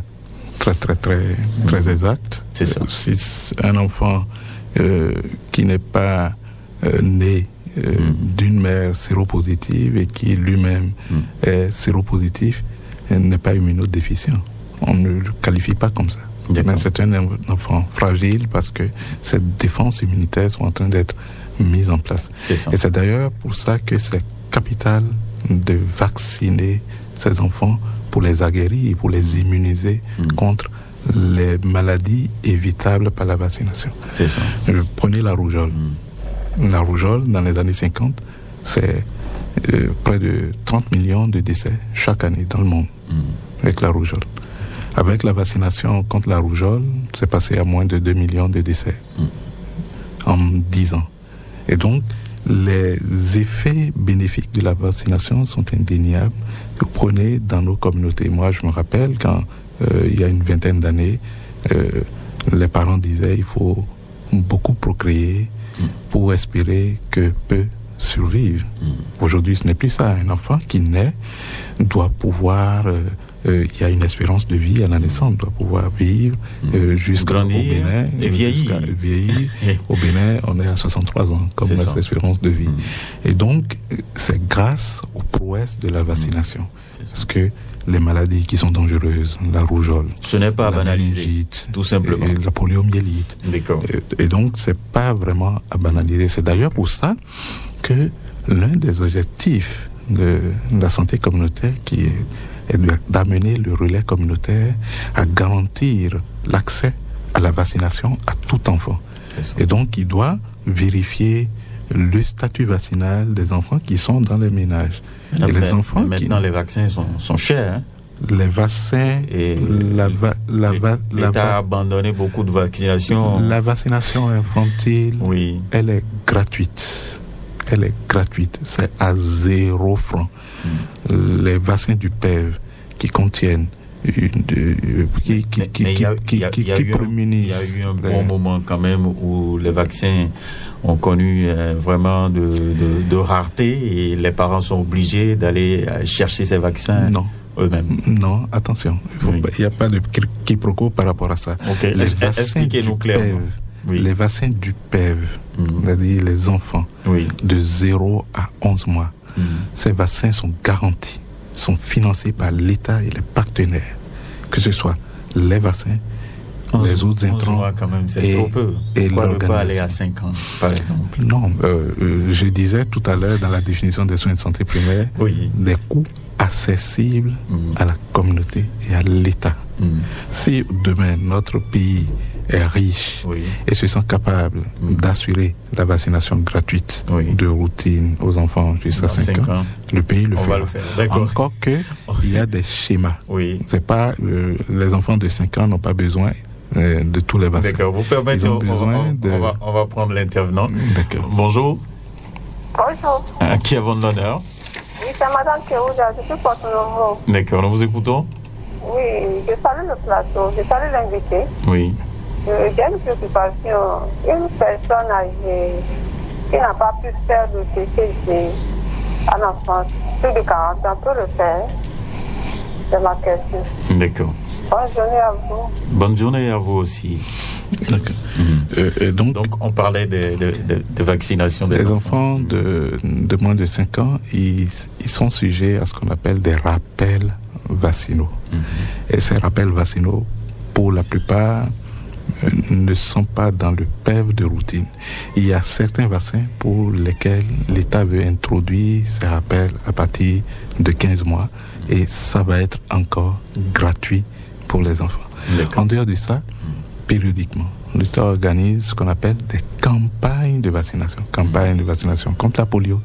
très exact. C'est ça. Si un enfant qui n'est pas né d'une mère séropositive et qui lui-même est séropositif n'est pas immunodéficient. On ne le qualifie pas comme ça. Mais c'est un enfant fragile parce que ces défenses immunitaires sont en train d'être mises en place. Et c'est d'ailleurs pour ça que c'est capital de vacciner ces enfants pour les aguerrir et pour les immuniser contre les maladies évitables par la vaccination. C'est ça. Prenez la rougeole. La rougeole, dans les années 50, c'est près de 30 millions de décès chaque année dans le monde avec la rougeole. Avec la vaccination contre la rougeole, c'est passé à moins de 2 millions de décès en 10 ans. Et donc, les effets bénéfiques de la vaccination sont indéniables. Vous prenez dans nos communautés. Moi, je me rappelle quand, il y a une vingtaine d'années, les parents disaient il faut beaucoup procréer pour espérer que peu survivre. Aujourd'hui, ce n'est plus ça. Un enfant qui naît doit pouvoir... il y a une espérance de vie à la naissance, doit pouvoir vivre jusqu'au Bénin. Et vieillir. Au Bénin, on est à 63 ans comme notre espérance de vie. Et donc, c'est grâce aux prouesses de la vaccination. Parce que les maladies qui sont dangereuses, la rougeole, ce n'est pas banalisé, tout simplement. La poliomyélite. D'accord. Et donc, c'est pas vraiment à banaliser. C'est d'ailleurs pour ça que l'un des objectifs de la santé communautaire qui est d'amener le relais communautaire à garantir l'accès à la vaccination à tout enfant. Et donc, il doit vérifier le statut vaccinal des enfants qui sont dans les ménages. Et les enfants maintenant, les vaccins sont chers. Les vaccins... Et l'État a abandonné beaucoup de vaccinations. La vaccination infantile, elle est gratuite. elle est gratuite, c'est à 0 francs. Les vaccins du PEV qui contiennent qui prémunissent. Il y a eu un bon moment quand même où les vaccins ont connu vraiment de rareté et les parents sont obligés d'aller chercher ces vaccins eux-mêmes. Non, attention, il n'y a pas de quiproquo par rapport à ça. Okay. Expliquez-nous clairement. Les vaccins du PEV, c'est-à-dire les enfants de 0 à 11 mois, ces vaccins sont garantis, sont financés par l'État et les partenaires, que ce soit les vaccins, les autres intrants. 11 mois quand même, c'est trop peu. Pourquoi ne pas aller à 5 ans, par exemple? Non, je disais tout à l'heure dans la définition des soins de santé primaire, des coûts accessibles à la communauté et à l'État. Si demain notre pays est riche et se sent capable d'assurer la vaccination gratuite de routine aux enfants jusqu'à 5 ans, le pays le fera. Encore que il y a des schémas. C'est pas les enfants de 5 ans n'ont pas besoin de tous les vaccins. D'accord, vous permettez, on va prendre l'intervenant. D'accord. Bonjour. Bonjour. Qui avons l'honneur? Oui, c'est Madame Kéouda, je suis Porte-Nouveau. D'accord, nous vous écoutons. Oui, je salue le plateau, je salue l'invité. Oui. J'ai une préoccupation. Une personne âgée qui n'a pas pu faire de CCG à l'enfance, plus de 40 ans, peut le faire. C'est ma question. D'accord. Bonne journée à vous. Bonne journée à vous aussi. D'accord. Donc, on parlait de vaccination des enfants de moins de 5 ans, ils sont sujets à ce qu'on appelle des rappels vaccinaux. Et ces rappels vaccinaux, pour la plupart, ne sont pas dans le PEV de routine. Il y a certains vaccins pour lesquels l'État veut introduire ces rappels à partir de 15 mois et ça va être encore gratuit pour les enfants. En dehors de ça, périodiquement, l'État organise ce qu'on appelle des campagnes de vaccination. Campagnes de vaccination contre la polio,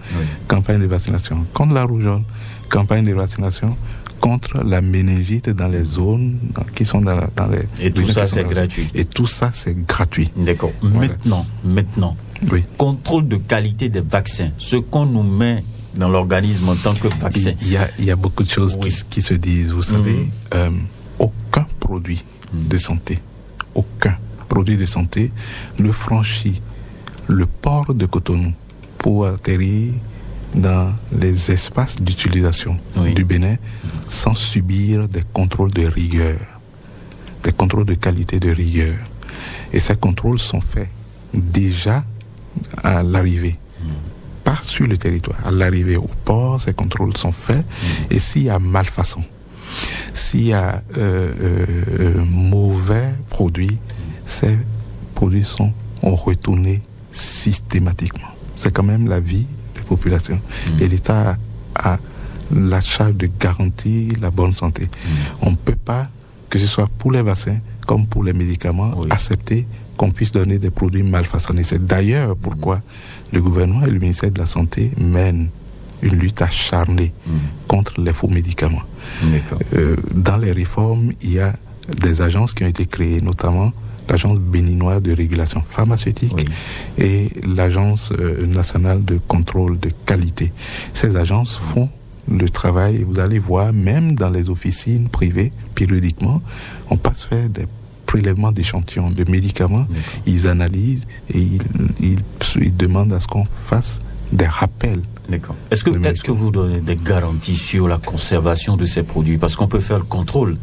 campagnes de vaccination contre la rougeole, campagnes de vaccination contre la méningite dans les zones qui sont dans les... Et tout ça, c'est gratuit. Et tout ça, c'est gratuit. D'accord. Voilà. Maintenant, contrôle de qualité des vaccins, ce qu'on nous met dans l'organisme en tant que vaccin. Il y a beaucoup de choses qui se disent. Vous savez, aucun produit de santé, ne franchit le port de Cotonou pour atterrir dans les espaces d'utilisation du Bénin sans subir des contrôles de rigueur, des contrôles de qualité de rigueur. Et ces contrôles sont faits déjà à l'arrivée, pas sur le territoire. À l'arrivée au port, ces contrôles sont faits. Et s'il y a malfaçon, s'il y a mauvais produits, ces produits sont retournés systématiquement. C'est quand même la vie population. Et l'État a la charge de garantir la bonne santé. On ne peut pas, que ce soit pour les vaccins comme pour les médicaments, accepter qu'on puisse donner des produits mal façonnés. C'est d'ailleurs pourquoi le gouvernement et le ministère de la Santé mènent une lutte acharnée contre les faux médicaments. Dans les réformes, il y a des agences qui ont été créées, notamment l'Agence béninoise de régulation pharmaceutique et l'Agence nationale de contrôle de qualité. Ces agences font le travail, vous allez voir, même dans les officines privées, périodiquement, on passe faire des prélèvements d'échantillons de médicaments, ils analysent et ils demandent à ce qu'on fasse des rappels. D'accord. Est-ce que vous donnez des garanties sur la conservation de ces produits? Parce qu'on peut faire le contrôle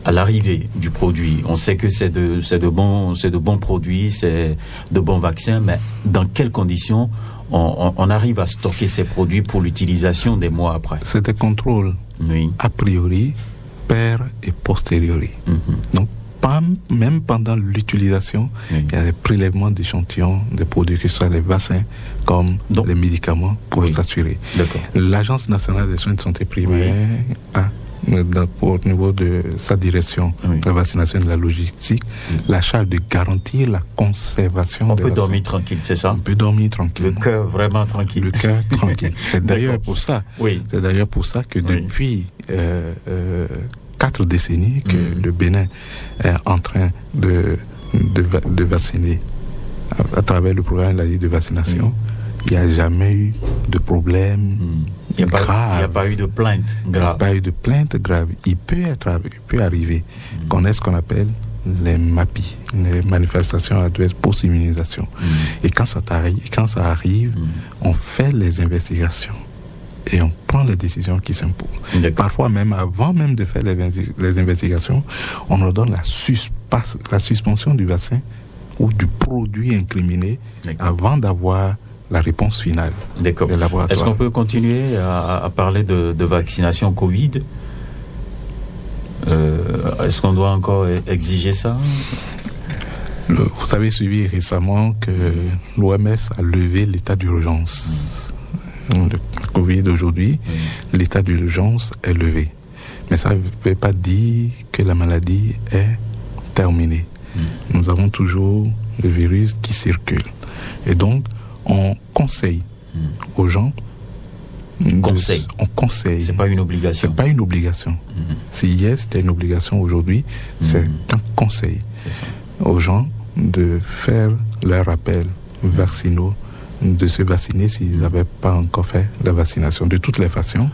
à l'arrivée du produit. On sait que c'est de bons produits, c'est de bons vaccins, mais dans quelles conditions on arrive à stocker ces produits pour l'utilisation des mois après? C'est des contrôles a priori, per et posteriori. Donc, même pendant l'utilisation, il y a des prélèvements d'échantillons des produits, que ce soit les vaccins comme les médicaments, pour s'assurer. L'Agence nationale des soins de santé primaire a, au niveau de sa direction de la vaccination et de la logistique, la charge de garantir la conservation des vaccins. On peut dormir tranquille, c'est ça? On peut dormir tranquille. Le cœur vraiment tranquille. Le cœur tranquille. C'est d'ailleurs pour ça. C'est d'ailleurs pour ça que depuis 4 décennies que le Bénin est en train de vacciner à travers le programme de la Ligue de vaccination. il n'y a jamais eu de problème grave. Il n'y a pas eu de plainte grave. Il n'y a pas eu de plainte grave. Il peut arriver qu'on ait ce qu'on appelle les MAPI, les manifestations adverses post-immunisation. Et quand ça arrive, on fait les investigations et on prend les décisions qui s'imposent. Parfois même, avant même de faire les investigations, on leur donne la suspension du vaccin ou du produit incriminé avant d'avoir la réponse finale des laboratoires. Est-ce qu'on peut continuer à parler de vaccination Covid ? Est-ce qu'on doit encore exiger ça ? Vous avez suivi récemment que l'OMS a levé l'état d'urgence. Le Covid aujourd'hui, l'état d'urgence est levé. Mais ça ne veut pas dire que la maladie est terminée. Nous avons toujours le virus qui circule. Et donc, on conseille aux gens. On conseille. C'est pas une obligation. C'est pas une obligation. Si hier c'était une obligation, aujourd'hui, c'est un conseil aux gens de faire leur rappel vaccinaux, de se vacciner s'ils n'avaient pas encore fait la vaccination. De toutes les façons,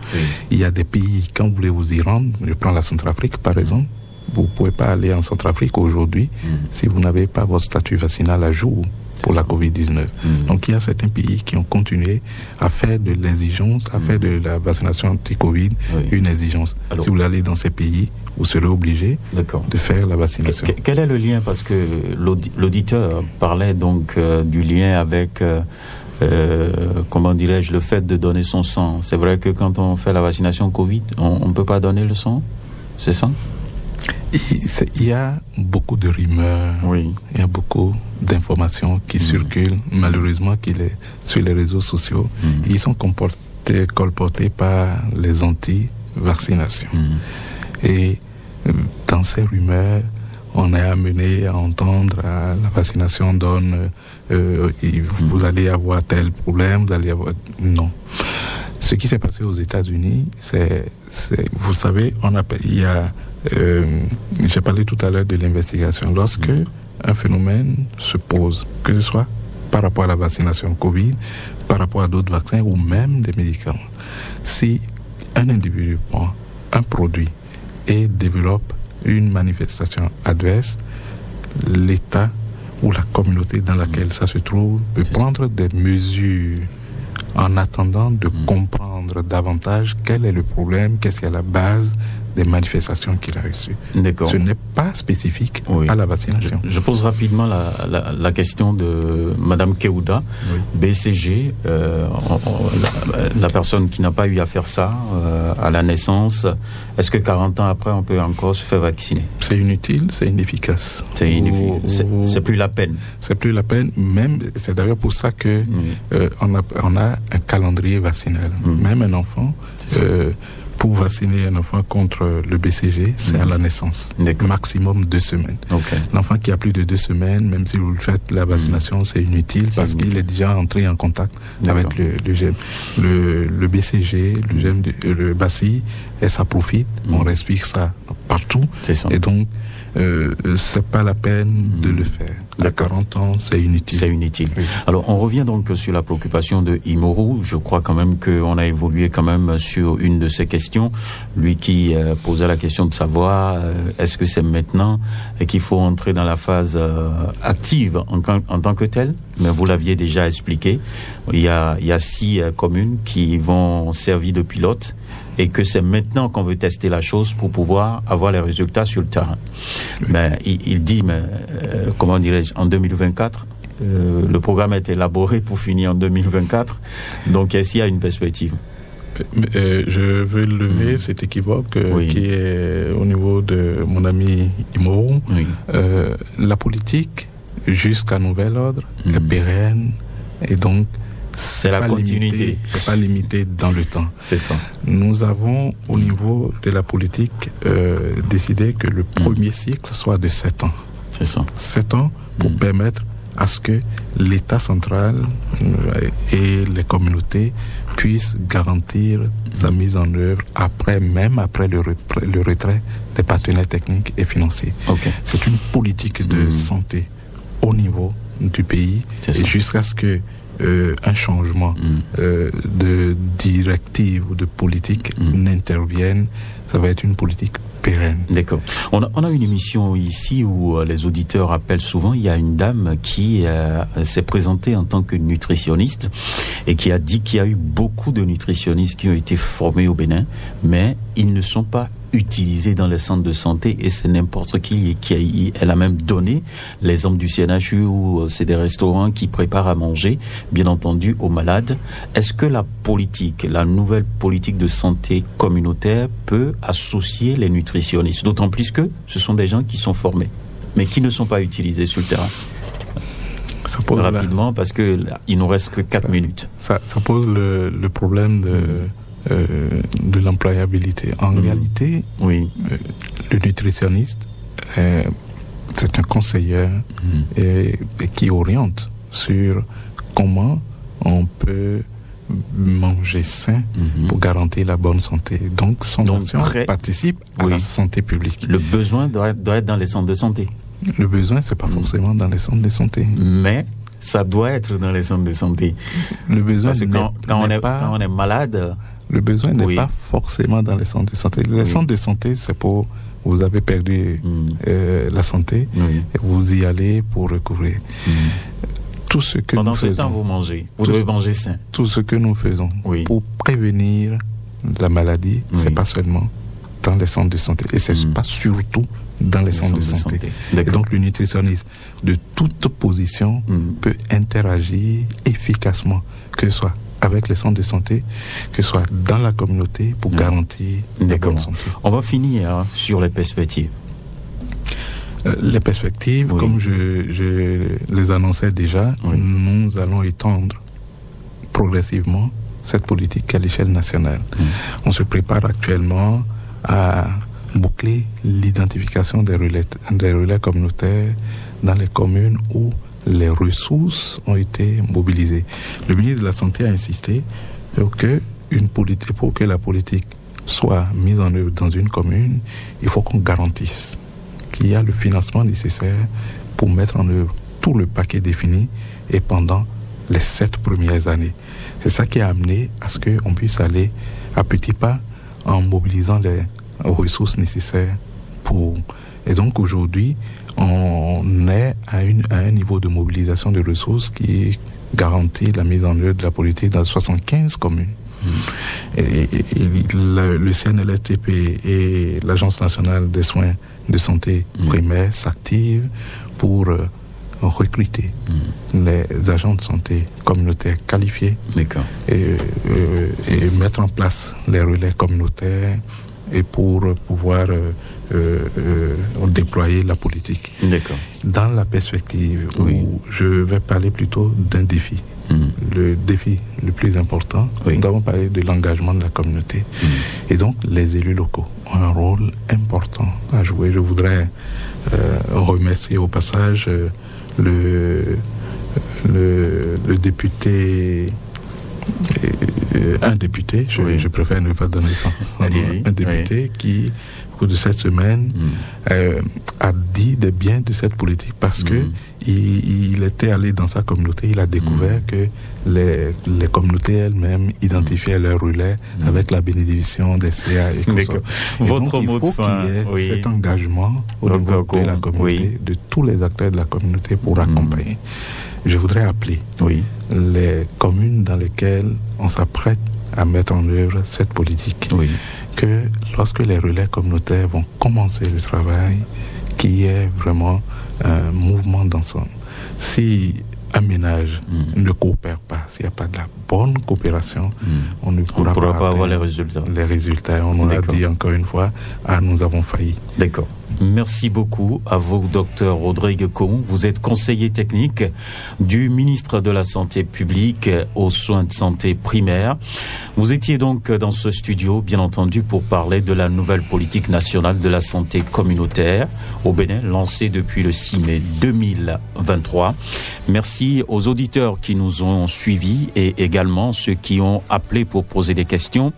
il y a des pays, quand vous voulez vous y rendre, je prends la Centrafrique par exemple, vous ne pouvez pas aller en Centrafrique aujourd'hui si vous n'avez pas votre statut vaccinal à jour pour la Covid-19. Donc il y a certains pays qui ont continué à faire de l'exigence, à faire de la vaccination anti-Covid une exigence. Alors, si vous allez dans ces pays, vous serez obligé de faire la vaccination. Quel est le lien ? Parce que l'auditeur parlait donc du lien avec, comment dirais-je, le fait de donner son sang. C'est vrai que quand on fait la vaccination Covid, on ne peut pas donner le sang ? C'est ça ? Il y a beaucoup de rumeurs, il y a beaucoup d'informations qui circulent, malheureusement, sur les réseaux sociaux. Ils sont colportés par les anti-vaccinations. Et dans ces rumeurs, on est amené à entendre la vaccination donne, vous allez avoir tel problème, vous allez avoir... Non. Ce qui s'est passé aux États-Unis, vous savez, il y a... j'ai parlé tout à l'heure de l'investigation. Lorsque un phénomène se pose, que ce soit par rapport à la vaccination Covid, par rapport à d'autres vaccins ou même des médicaments, si un individu prend un produit et développe une manifestation adverse, l'État ou la communauté dans laquelle ça se trouve peut prendre des mesures en attendant de comprendre davantage quel est le problème, qu'est-ce qui est à la base des manifestations qu'il a reçues. Ce n'est pas spécifique à la vaccination. Je pose rapidement la question de Madame Keuda, BCG, la personne qui n'a pas eu à faire ça à la naissance. Est-ce que 40 ans après, on peut encore se faire vacciner ? C'est inutile, c'est inefficace. C'est plus la peine. C'est plus la peine, même, c'est d'ailleurs pour ça que on a un calendrier vaccinal. Même un enfant... pour vacciner un enfant contre le BCG, c'est à la naissance. Maximum 2 semaines. L'enfant qui a plus de 2 semaines, même si vous faites la vaccination, c'est inutile parce qu'il est déjà entré en contact avec le gène. Le BCG, le gène, le bacille, et ça profite. On respire ça partout. Et donc, c'est pas la peine de le faire. À 40 ans, c'est inutile. C'est inutile. Alors, on revient donc sur la préoccupation de Imoru. Je crois quand même qu'on a évolué quand même sur une de ces questions. Lui qui posait la question de savoir est-ce que c'est maintenant et qu'il faut entrer dans la phase active en tant que telle. Mais vous l'aviez déjà expliqué. Il y a 6 communes qui vont servir de pilote et que c'est maintenant qu'on veut tester la chose pour pouvoir avoir les résultats sur le terrain. Mais il dit, comment dirais-je, en 2024, le programme est élaboré pour finir en 2024. Donc, est-ce qu'il y a une perspective ? Je veux lever cet équivoque qui est au niveau de mon ami Imoru. La politique, jusqu'à nouvel ordre, est pérenne et donc c'est la continuité. C'est pas limité dans le temps. C'est ça. Nous avons, au niveau de la politique, décidé que le premier cycle soit de 7 ans. C'est ça. 7 ans pour permettre à ce que l'État central et les communautés puissent garantir sa mise en œuvre même après le retrait des partenaires techniques et financiers. C'est une politique de santé au niveau du pays et jusqu'à ce que un changement de directive ou de politique n'intervienne, ça va être une politique pérenne. D'accord. On a une émission ici où les auditeurs appellent souvent. Il y a une dame qui s'est présentée en tant que nutritionniste et qui a dit qu'il y a eu beaucoup de nutritionnistes qui ont été formés au Bénin, mais ils ne sont pas utilisés dans les centres de santé, et c'est n'importe qui elle a même donné l'exemple du CNHU où c'est des restaurants qui préparent à manger, bien entendu, aux malades. Est-ce que la nouvelle politique de santé communautaire peut associer les nutritionnistes, d'autant plus que ce sont des gens qui sont formés, mais qui ne sont pas utilisés sur le terrain? Ça pose rapidement, parce que il nous reste que 4 minutes. Ça pose le problème de l'employabilité. En réalité, le nutritionniste, c'est un conseiller et qui oriente sur comment on peut manger sain pour garantir la bonne santé. Donc, son action participe à la santé publique. Le besoin doit être dans les centres de santé. Le besoin, c'est pas forcément dans les centres de santé. Mais ça doit être dans les centres de santé. Le besoin, parce que quand on est malade, le besoin n'est pas forcément dans les centres de santé. Les centres de santé, c'est pour vous avez perdu la santé et vous y allez pour recouvrir. Tout ce que pendant nous faisons, ce temps, vous mangez. Vous devez manger sain. Tout ce que nous faisons pour prévenir la maladie, c'est pas seulement dans les centres de santé, et c'est pas surtout dans les centres de santé. Et donc le nutritionniste de toute position peut interagir efficacement, que ce soit avec les centres de santé, que ce soit dans la communauté, pour garantir la bonne santé. On va finir sur les perspectives. Les perspectives, comme je les annonçais déjà, nous allons étendre progressivement cette politique à l'échelle nationale. On se prépare actuellement à boucler l'identification des relais communautaires dans les communes où les ressources ont été mobilisées. Le ministre de la Santé a insisté pour que la politique soit mise en œuvre dans une commune, il faut qu'on garantisse qu'il y a le financement nécessaire pour mettre en œuvre tout le paquet défini et pendant les 7 premières années. C'est ça qui a amené à ce qu'on puisse aller à petits pas en mobilisant les ressources nécessaires pour... Et donc aujourd'hui, on est à un niveau de mobilisation de ressources qui garantit la mise en œuvre de la politique dans 75 communes. Et le CNLSTP et l'Agence nationale des soins de santé primaire s'activent pour recruter les agents de santé communautaires qualifiés et mettre en place les relais communautaires et pour pouvoir déployer la politique. Dans la perspective où je vais parler plutôt d'un défi. Le défi le plus important, nous avons parlé de l'engagement de la communauté. Et donc, les élus locaux ont un rôle important à jouer. Je voudrais remercier au passage le député, un député, je préfère ne pas donner son nom, un député qui, au cours de cette semaine, a dit des biens de cette politique parce que il était allé dans sa communauté, il a découvert que les communautés elles-mêmes identifiaient leurs relais avec la bénédiction des CA et tout ça. Votre mot de fin, il y ait cet engagement au niveau de la communauté, de tous les acteurs de la communauté pour accompagner. Je voudrais appeler les communes dans lesquelles on s'apprête à mettre en œuvre cette politique, que lorsque les relais communautaires vont commencer le travail, qu'il y ait vraiment un mouvement d'ensemble. Si un ménage ne coopère pas, s'il n'y a pas de la bonne coopération, on ne pourra pas avoir les résultats. On a dit encore une fois, nous avons failli. D'accord. Merci beaucoup à vous, Dr Rodrigue Kohou. Vous êtes conseiller technique du ministre de la Santé publique aux soins de santé primaires. Vous étiez donc dans ce studio, bien entendu, pour parler de la nouvelle politique nationale de la santé communautaire au Bénin, lancée depuis le 6 mai 2023. Merci aux auditeurs qui nous ont suivis et également ceux qui ont appelé pour poser des questions.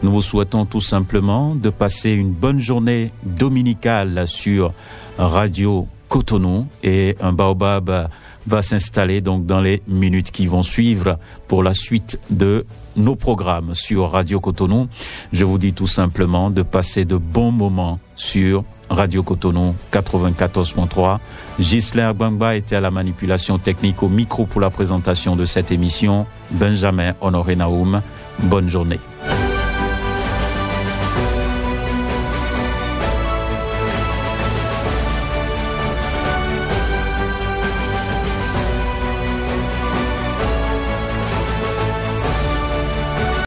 Nous vous souhaitons tout simplement de passer une bonne journée dominicale sur Radio Cotonou et un baobab va s'installer donc dans les minutes qui vont suivre pour la suite de nos programmes sur Radio Cotonou. Je vous dis tout simplement de passer de bons moments sur Radio Cotonou 94.3. Ghislain Gbangba était à la manipulation technique, au micro pour la présentation de cette émission. Benjamin Honoré Naoum, bonne journée.